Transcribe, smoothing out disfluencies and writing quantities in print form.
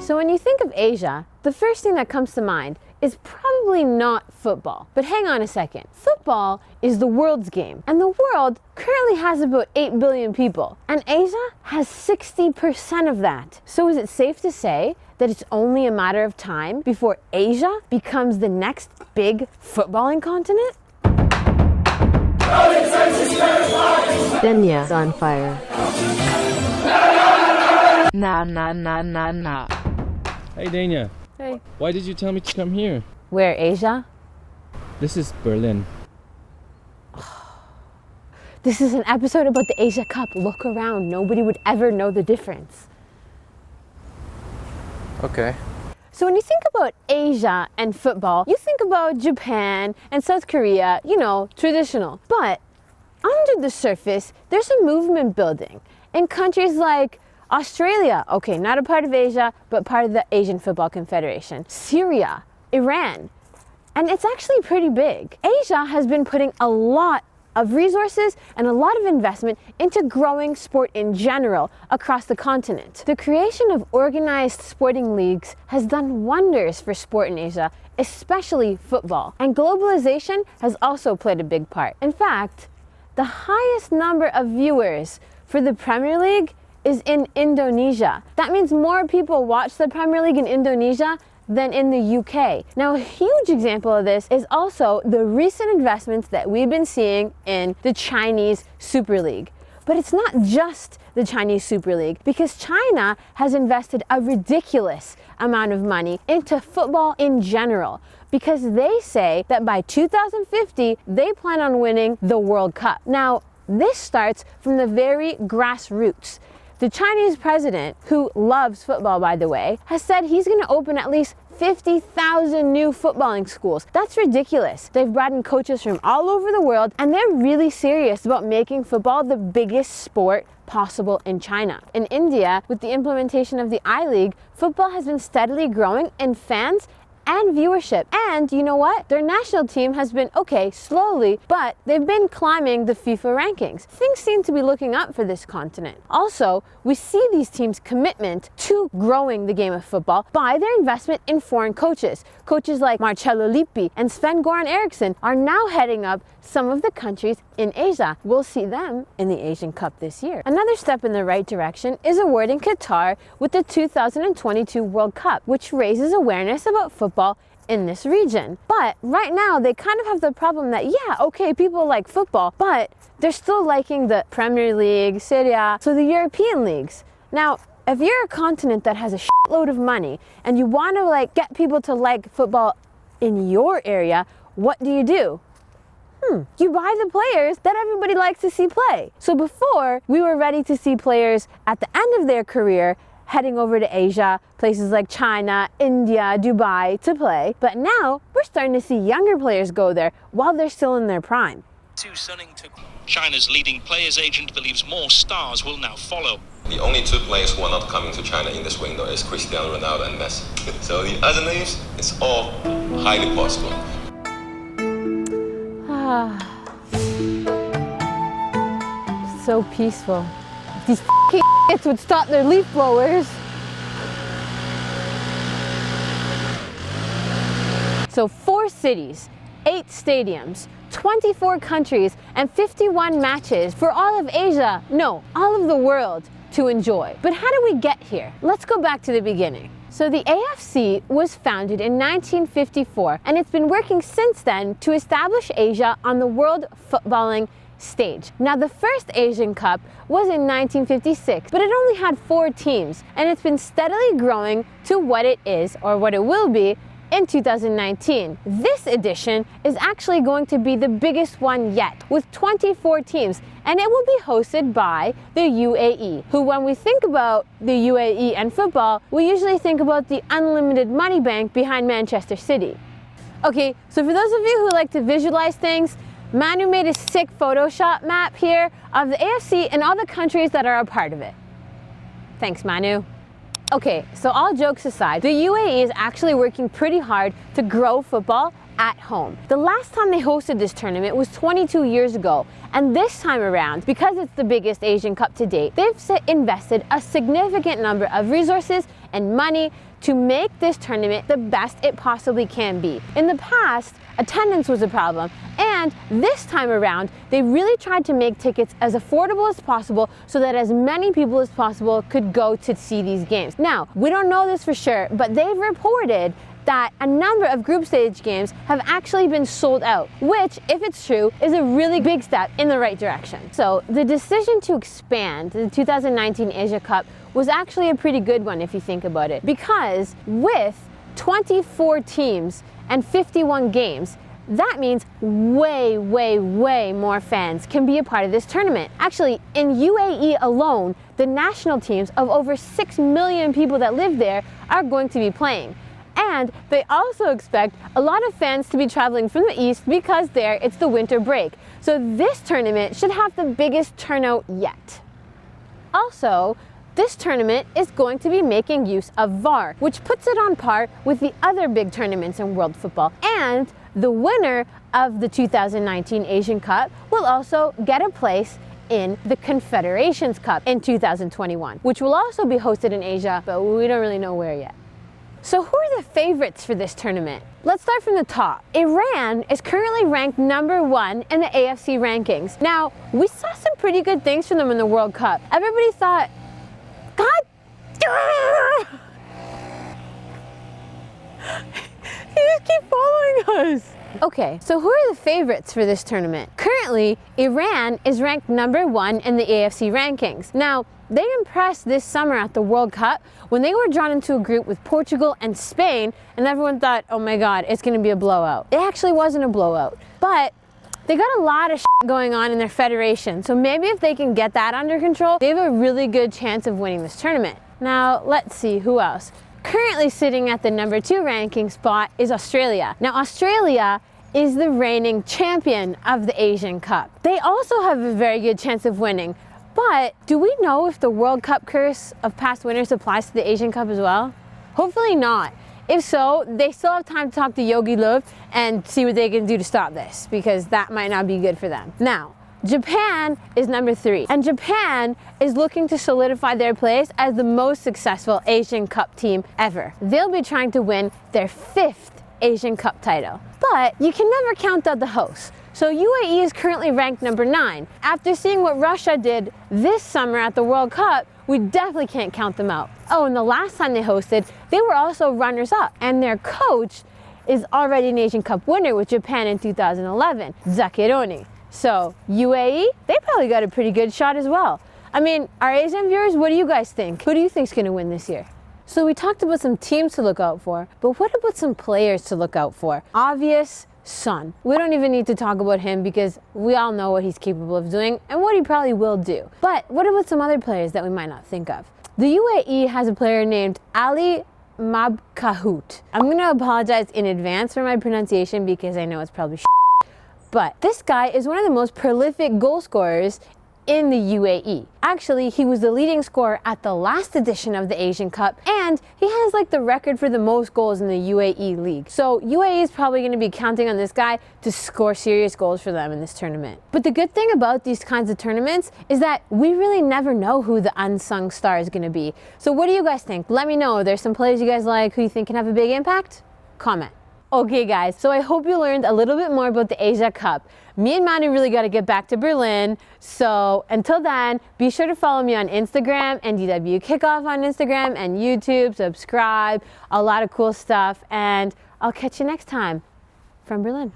So when you think of Asia, the first thing that comes to mind is probably not football. But hang on a second. Football is the world's game, and the world currently has about 8 billion people, and Asia has 60% of that. So is it safe to say that it's only a matter of time before Asia becomes the next big footballing continent? Denya's on fire. Nah. Hey Dania, Hey. why did you tell me to come here? Where, Asia? This is Berlin. This is an episode about the Asia Cup. Look around. Nobody would ever know the difference. Okay. So when you think about Asia and football, you think about Japan and South Korea, you know, traditional. But under the surface, there's a movement building in countries like Australia, okay, not a part of Asia, but part of the Asian Football Confederation. Syria, Iran, and it's actually pretty big. Asia has been putting a lot of resources and a lot of investment into growing sport in general across the continent. The creation of organized sporting leagues has done wonders for sport in Asia, especially football. And globalization has also played a big part. In fact, the highest number of viewers for the Premier League is in Indonesia. That means more people watch the Premier League in Indonesia than in the UK. Now, a huge example of this is also the recent investments that we've been seeing in the Chinese Super League. But it's not just the Chinese Super League, because China has invested a ridiculous amount of money into football in general, because they say that by 2050, they plan on winning the World Cup. Now, this starts from the very grassroots. The Chinese president, who loves football by the way, has said he's going to open at least 50,000 new footballing schools. That's ridiculous. They've brought in coaches from all over the world, and they're really serious about making football the biggest sport possible in China. In India, with the implementation of the I-League, football has been steadily growing in fans and viewership. And you know what? Their national team has been, okay, slowly, but they've been climbing the FIFA rankings. Things seem to be looking up for this continent. Also, we see these teams' commitment to growing the game of football by their investment in foreign coaches. Coaches like Marcello Lippi and Sven-Goran Eriksson are now heading up some of the countries in Asia. We'll see them in the Asian Cup this year. Another step in the right direction is awarding Qatar with the 2022 World Cup, which raises awareness about football in this region. But right now, they kind of have the problem that, yeah, okay, people like football, but they're still liking the Premier League, Syria, so the European leagues. Now, if you're a continent that has a shitload of money and you want to get people to like football in your area, what do? You buy the players that everybody likes to see play. So before, we were ready to see players at the end of their career heading over to Asia, places like China, India, Dubai to play. But now, we're starting to see younger players go there while they're still in their prime. China's leading players agent believes more stars will now follow. The only two players who are not coming to China in this window is Cristiano Ronaldo and Messi. So the other names, it's all highly possible. So peaceful. If these kids would stop their leaf blowers. So 4 cities, 8 stadiums, 24 countries, and 51 matches for all of Asia, no, all of the world to enjoy. But how did we get here? Let's go back to the beginning. So the AFC was founded in 1954, and it's been working since then to establish Asia on the world footballing stage. Now, the first Asian Cup was in 1956, but it only had 4 teams, and it's been steadily growing to what it is, or what it will be, in 2019. This edition is actually going to be the biggest one yet, with 24 teams, and it will be hosted by the UAE, who, when we think about the UAE and football, we usually think about the unlimited money bank behind Manchester City. Okay, so for those of you who like to visualize things, Manu made a sick Photoshop map here of the AFC and all the countries that are a part of it. Thanks, Manu. Okay, so all jokes aside, the UAE is actually working pretty hard to grow football at home. The last time they hosted this tournament was 22 years ago, and this time around, because it's the biggest Asian Cup to date, they've invested a significant number of resources and money to make this tournament the best it possibly can be. In the past, attendance was a problem, and this time around, they really tried to make tickets as affordable as possible so that as many people as possible could go to see these games. Now, we don't know this for sure, but they've reported that a number of group stage games have actually been sold out, which, if it's true, is a really big step in the right direction. So the decision to expand the 2019 Asia Cup was actually a pretty good one if you think about it, because with 24 teams and 51 games, that means way more fans can be a part of this tournament. Actually, in UAE alone, the national teams of over 6 million people that live there are going to be playing. And they also expect a lot of fans to be traveling from the east because there it's the winter break. So this tournament should have the biggest turnout yet. Also, this tournament is going to be making use of VAR, which puts it on par with the other big tournaments in world football. And the winner of the 2019 Asian Cup will also get a place in the Confederations Cup in 2021, which will also be hosted in Asia, but we don't really know where yet. So who are the favorites for this tournament? Let's start from the top. Iran is currently ranked #1 in the AFC Rankings. Now, we saw some pretty good things from them in the World Cup. Everybody thought, God, you just keep following us. Okay, so who are the favorites for this tournament? Currently, Iran is ranked #1 in the AFC Rankings. Now, they impressed this summer at the World Cup when they were drawn into a group with Portugal and Spain, and everyone thought, oh my God, it's gonna be a blowout. It actually wasn't a blowout, but they got a lot of going on in their federation, so maybe if they can get that under control, they have a really good chance of winning this tournament. Now, let's see, who else? Currently sitting at the #2 ranking spot is Australia. Now, Australia is the reigning champion of the Asian Cup. They also have a very good chance of winning, but do we know if the World Cup curse of past winners applies to the Asian Cup as well? Hopefully not. If so, they still have time to talk to Yogi Löw and see what they can do to stop this, because that might not be good for them. Now, Japan is #3, and Japan is looking to solidify their place as the most successful Asian Cup team ever. They'll be trying to win their 5th Asian Cup title. But you can never count out the hosts. So UAE is currently ranked #9. After seeing what Russia did this summer at the World Cup, we definitely can't count them out. Oh, and the last time they hosted, they were also runners-up, and their coach is already an Asian Cup winner with Japan in 2011, Zakironi. So UAE, they probably got a pretty good shot as well. I mean, our Asian viewers, what do you guys think? Who do you think's gonna win this year? So we talked about some teams to look out for, but what about some players to look out for? Obvious, Son. We don't even need to talk about him because we all know what he's capable of doing and what he probably will do. But what about some other players that we might not think of? The UAE has a player named Ali Mabkahout. I'm gonna apologize in advance for my pronunciation because I know it's probably but this guy is one of the most prolific goal scorers in the UAE. Actually, he was the leading scorer at the last edition of the Asian Cup, and he has like the record for the most goals in the UAE league. So UAE is probably going to be counting on this guy to score serious goals for them in this tournament. But the good thing about these kinds of tournaments is that we really never know who the unsung star is going to be. So what do you guys think? Let me know. There's some players you guys like who you think can have a big impact? Comment. Okay guys, so I hope you learned a little bit more about the Asia Cup. Me and Manu really got to get back to Berlin, so until then, be sure to follow me on Instagram and DW Kickoff on Instagram and YouTube, subscribe, a lot of cool stuff, and I'll catch you next time from Berlin.